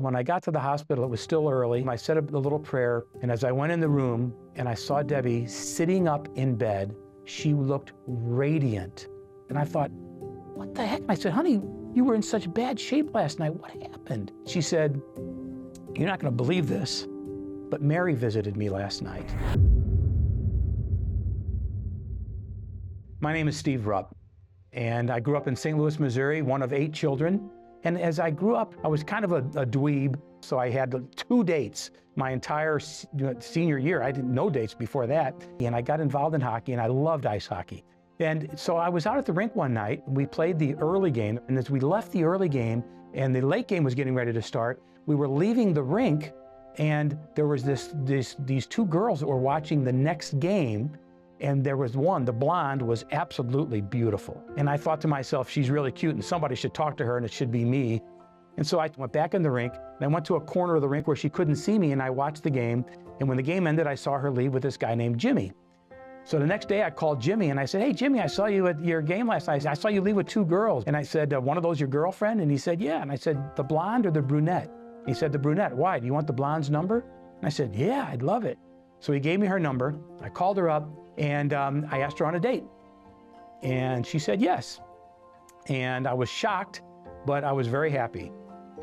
when I got to the hospital, it was still early. I said a little prayer, and as I went in the room and I saw Debbie sitting up in bed, she looked radiant. And I thought, what the heck? And I said, honey, you were in such bad shape last night. What happened? She said, you're not going to believe this, but Mary visited me last night. My name is Steve Rupp, and I grew up in St. Louis, Missouri, one of 8 children. And as I grew up, I was kind of a dweeb, so I had 2 dates my entire senior year. I didn't know dates before that. And I got involved in hockey, and I loved ice hockey. And so I was out at the rink one night. We played the early game, and as we left the early game and the late game was getting ready to start, we were leaving the rink, and there was these 2 girls that were watching the next game. And there was one, the blonde, was absolutely beautiful. And I thought to myself, she's really cute and somebody should talk to her and it should be me. And so I went back in the rink and I went to a corner of the rink where she couldn't see me, and I watched the game. And when the game ended, I saw her leave with this guy named Jimmy. So the next day I called Jimmy and I said, hey Jimmy, I saw you at your game last night. I saw you leave with 2 girls. And I said, one of those your girlfriend? And he said, yeah. And I said, the blonde or the brunette? He said, the brunette. Why? Do you want the blonde's number? And I said, yeah, I'd love it. So he gave me her number. I called her up. And I asked her on a date, and she said yes. And I was shocked, but I was very happy.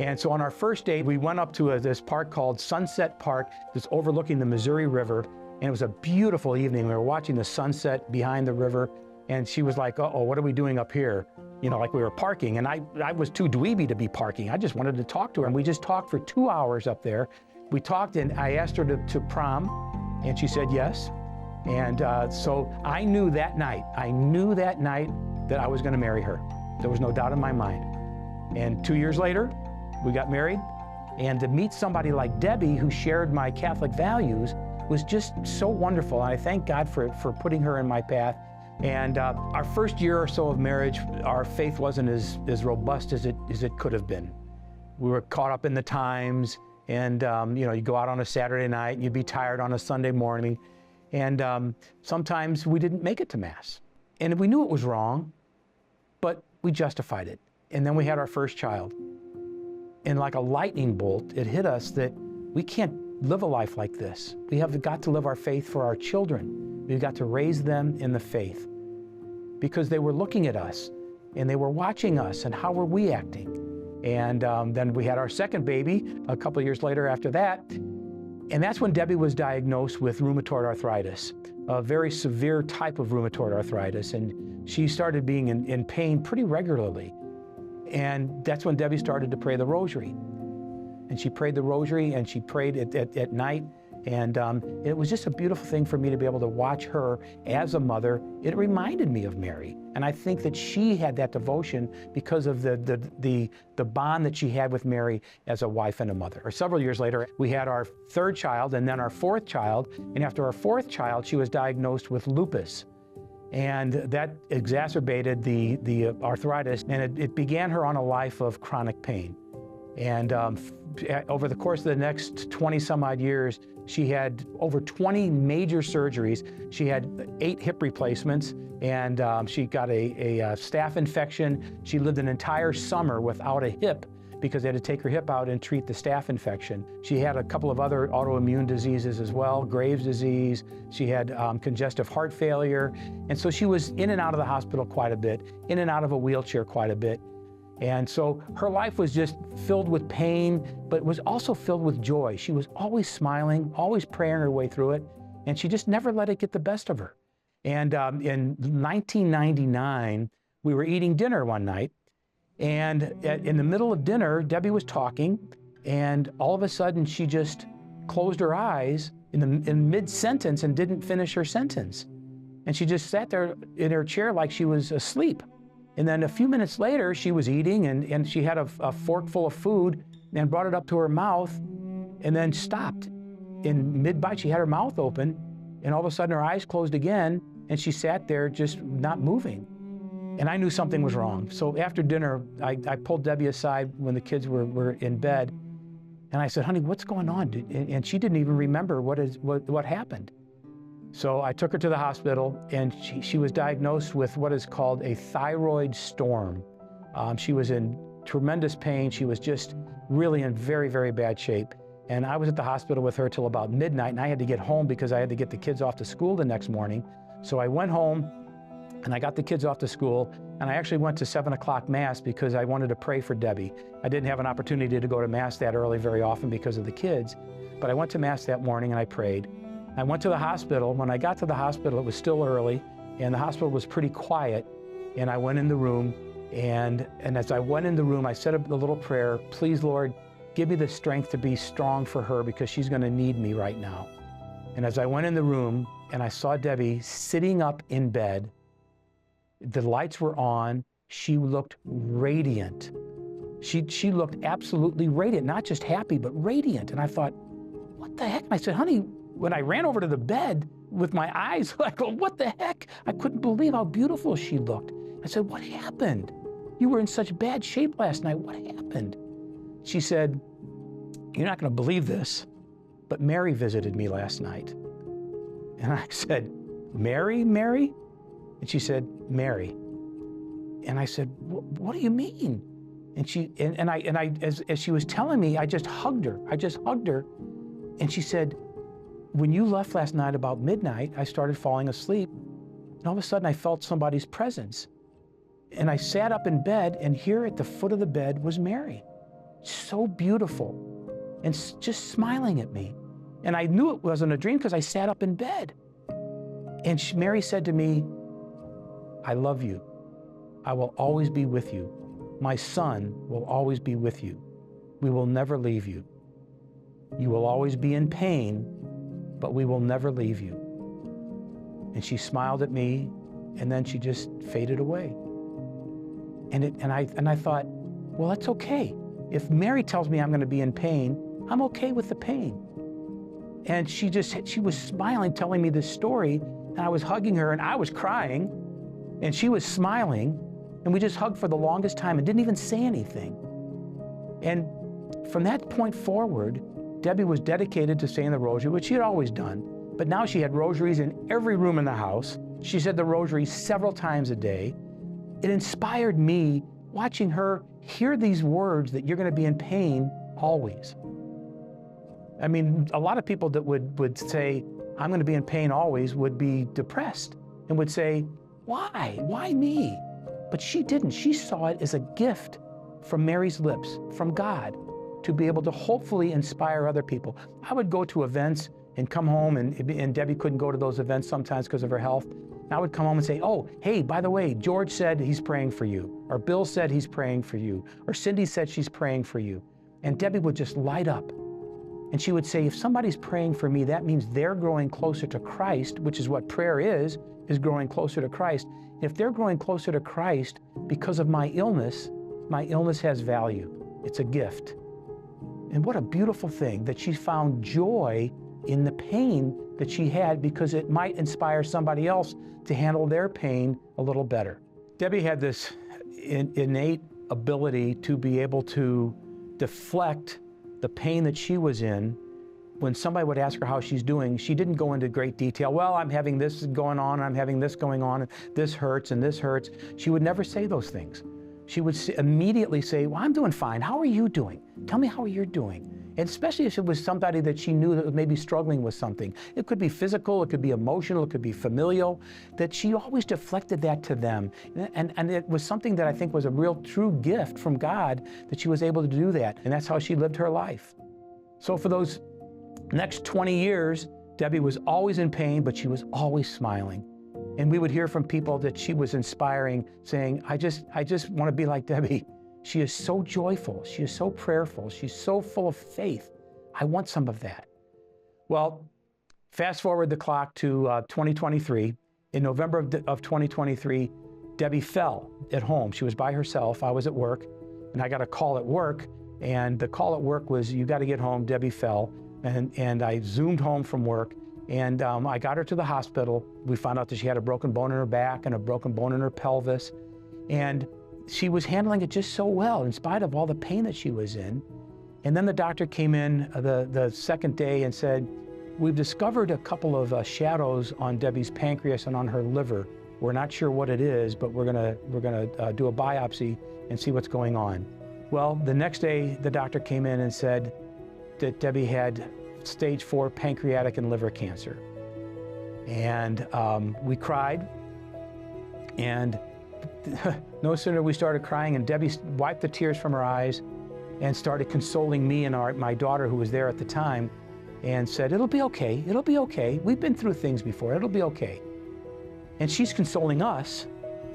And so on our first date, we went up to this park called Sunset Park that's overlooking the Missouri River. And it was a beautiful evening. We were watching the sunset behind the river. And she was like, uh-oh, what are we doing up here? You know, like we were parking. And I was too dweeby to be parking. I just wanted to talk to her. And we just talked for 2 hours up there. We talked, and I asked her to prom, and she said yes. And so I knew that night that I was going to marry her. There was no doubt in my mind. And 2 years later, we got married. And to meet somebody like Debbie, who shared my Catholic values, was just so wonderful. And I thank God for putting her in my path. And our first year or so of marriage, our faith wasn't as robust as it could have been. We were caught up in the times. And you know, you go out on a Saturday night, and you'd be tired on a Sunday morning. And sometimes we didn't make it to Mass. And we knew it was wrong, but we justified it. And then we had our first child. And like a lightning bolt, it hit us that we can't live a life like this. We have got to live our faith for our children. We've got to raise them in the faith, because they were looking at us and they were watching us, and how were we acting? And then we had our second baby a couple of years later after that. And that's when Debbie was diagnosed with rheumatoid arthritis, a very severe type of rheumatoid arthritis. And she started being in pain pretty regularly. And that's when Debbie started to pray the rosary. And she prayed the rosary, and she prayed at night. And it was just a beautiful thing for me to be able to watch her as a mother. It reminded me of Mary. And I think that she had that devotion because of the bond that she had with Mary as a wife and a mother. Several years later, we had our 3rd child and then our 4th child. And after our 4th child, she was diagnosed with lupus. And that exacerbated the arthritis, and it began her on a life of chronic pain. And over the course of the next 20 some odd years, she had over 20 major surgeries. She had 8 hip replacements, and she got a staph infection. She lived an entire summer without a hip because they had to take her hip out and treat the staph infection. She had a couple of other autoimmune diseases as well, Graves' disease. She had congestive heart failure. And so she was in and out of the hospital quite a bit, in and out of a wheelchair quite a bit. And so her life was just filled with pain, but was also filled with joy. She was always smiling, always praying her way through it, and she just never let it get the best of her. And in 1999, we were eating dinner one night, and in the middle of dinner, Debbie was talking, and all of a sudden she just closed her eyes in mid-sentence and didn't finish her sentence. And she just sat there in her chair like she was asleep. And then a few minutes later, she was eating, and she had a fork full of food and brought it up to her mouth and then stopped. In mid-bite, she had her mouth open, and all of a sudden her eyes closed again, and she sat there just not moving. And I knew something was wrong. So after dinner, I pulled Debbie aside when the kids were in bed, and I said, honey, what's going on? And she didn't even remember what happened. So I took her to the hospital, and she was diagnosed with what is called a thyroid storm. She was in tremendous pain. She was just really in very, very bad shape. And I was at the hospital with her till about midnight, and I had to get home because I had to get the kids off to school the next morning. So I went home and I got the kids off to school, and I actually went to 7 o'clock Mass because I wanted to pray for Debbie. I didn't have an opportunity to go to Mass that early very often because of the kids, but I went to Mass that morning and I prayed. I went to the hospital. When I got to the hospital, it was still early, and the hospital was pretty quiet, and I went in the room, and as I went in the room, I said a little prayer, please, Lord, give me the strength to be strong for her because she's going to need me right now. And as I went in the room and I saw Debbie sitting up in bed, the lights were on, she looked radiant. She looked absolutely radiant, not just happy, but radiant. And I thought, what the heck? And I said, honey, when I ran over to the bed with my eyes, I go, what the heck? I couldn't believe how beautiful she looked. I said, what happened? You were in such bad shape last night. What happened? She said, you're not going to believe this, but Mary visited me last night. And I said, Mary? And she said, Mary. And I said, what do you mean? And she, as she was telling me, I just hugged her. And she said, when you left last night about midnight, I started falling asleep. And all of a sudden I felt somebody's presence. And I sat up in bed, and here at the foot of the bed was Mary. So beautiful, and just smiling at me. And I knew it wasn't a dream because I sat up in bed. And Mary said to me, I love you. I will always be with you. My son will always be with you. We will never leave you. You will always be in pain, but we will never leave you. And she smiled at me, and then she just faded away. And I thought, well, that's okay. If Mary tells me I'm going to be in pain, I'm okay with the pain. And she was smiling, telling me this story, and I was hugging her, and I was crying, and she was smiling, and we just hugged for the longest time and didn't even say anything. And from that point forward, Debbie was dedicated to saying the rosary, which she had always done, but now she had rosaries in every room in the house. She said the rosary several times a day. It inspired me watching her hear these words that you're going to be in pain always. I mean, a lot of people that would say, I'm going to be in pain always, would be depressed and would say, why? Why me? But she didn't. She saw it as a gift from Mary's lips, from God, to be able to hopefully inspire other people. I would go to events and come home, and Debbie couldn't go to those events sometimes because of her health. And I would come home and say, oh, hey, by the way, George said he's praying for you, or Bill said he's praying for you, or Cindy said she's praying for you. And Debbie would just light up. And she would say, if somebody's praying for me, that means they're growing closer to Christ, which is what prayer is growing closer to Christ. And if they're growing closer to Christ because of my illness has value. It's a gift. And what a beautiful thing that she found joy in the pain that she had because it might inspire somebody else to handle their pain a little better. Debbie had this innate ability to be able to deflect the pain that she was in. When somebody would ask her how she's doing, she didn't go into great detail. Well, I'm having this going on, I'm having this going on, and this hurts and this hurts. She would never say those things. She would immediately say, well, I'm doing fine. How are you doing? Tell me how you're doing. And especially if it was somebody that she knew that was maybe struggling with something. It could be physical, it could be emotional, it could be familial, that she always deflected that to them. And it was something that I think was a real true gift from God that she was able to do that. And that's how she lived her life. So for those next 20 years, Debbie was always in pain, but she was always smiling. And we would hear from people that she was inspiring, saying, I just want to be like Debbie. She is so joyful. She is so prayerful. She's so full of faith. I want some of that. Well, fast forward the clock to 2023. In November of 2023, Debbie fell at home. She was by herself. I was at work, and I got a call at work. And the call at work was, you got to get home. Debbie fell. And I zoomed home from work, and I got her to the hospital. We found out that she had a broken bone in her back and a broken bone in her pelvis. And she was handling it just so well in spite of all the pain that she was in. And then the doctor came in the second day and said, we've discovered a couple of shadows on Debbie's pancreas and on her liver. We're not sure what it is, but we're gonna do a biopsy and see what's going on. Well, the next day, the doctor came in and said that Debbie had stage 4 pancreatic and liver cancer. And we cried, and no sooner we started crying, and Debbie wiped the tears from her eyes and started consoling me and my daughter, who was there at the time, and said, "It'll be okay, it'll be okay. We've been through things before, it'll be okay." And she's consoling us,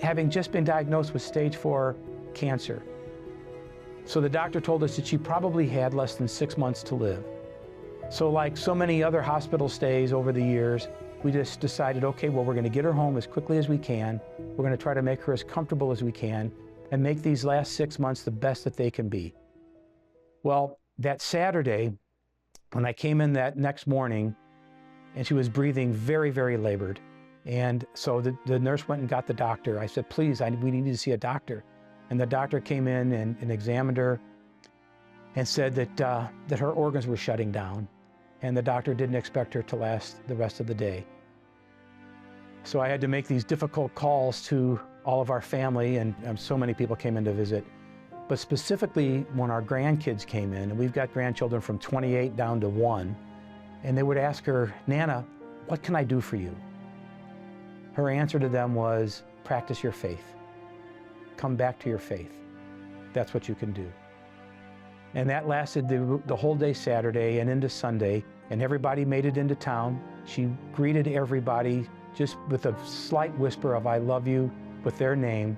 having just been diagnosed with stage 4 cancer. So the doctor told us that she probably had less than 6 months to live. So like so many other hospital stays over the years, we just decided, okay, well, we're going to get her home as quickly as we can. We're going to try to make her as comfortable as we can and make these last 6 months the best that they can be. Well, that Saturday, when I came in that next morning, and she was breathing very, very labored. And so the nurse went and got the doctor. I said, please, we need to see a doctor. And the doctor came in and examined her and said that her organs were shutting down. And the doctor didn't expect her to last the rest of the day. So I had to make these difficult calls to all of our family, and so many people came in to visit. But specifically when our grandkids came in, and we've got grandchildren from 28 down to 1, and they would ask her, "Nana, what can I do for you?" Her answer to them was, practice your faith. Come back to your faith. That's what you can do. And that lasted the whole day Saturday and into Sunday, and everybody made it into town. She greeted everybody just with a slight whisper of "I love you" with their name.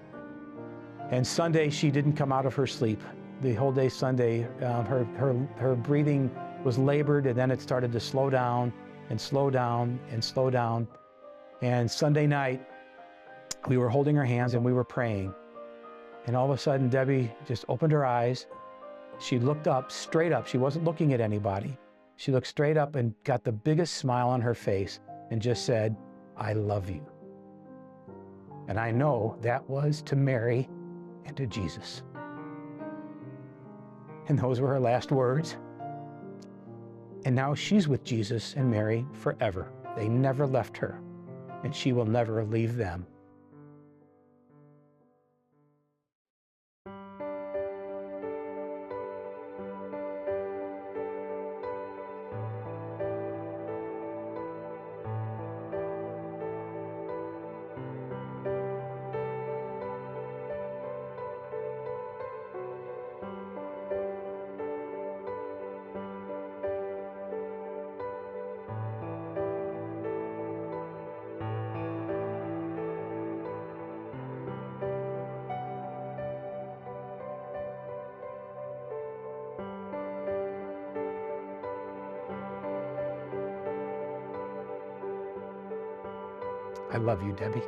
And Sunday, she didn't come out of her sleep. The whole day Sunday, her breathing was labored, and then it started to slow down and slow down and slow down. And Sunday night, we were holding her hands and we were praying. And all of a sudden, Debbie just opened her eyes. She looked up, straight up. She wasn't looking at anybody. She looked straight up and got the biggest smile on her face and just said, "I love you." And I know that was to Mary and to Jesus. And those were her last words. And now she's with Jesus and Mary forever. They never left her, and she will never leave them. I love you, Debbie.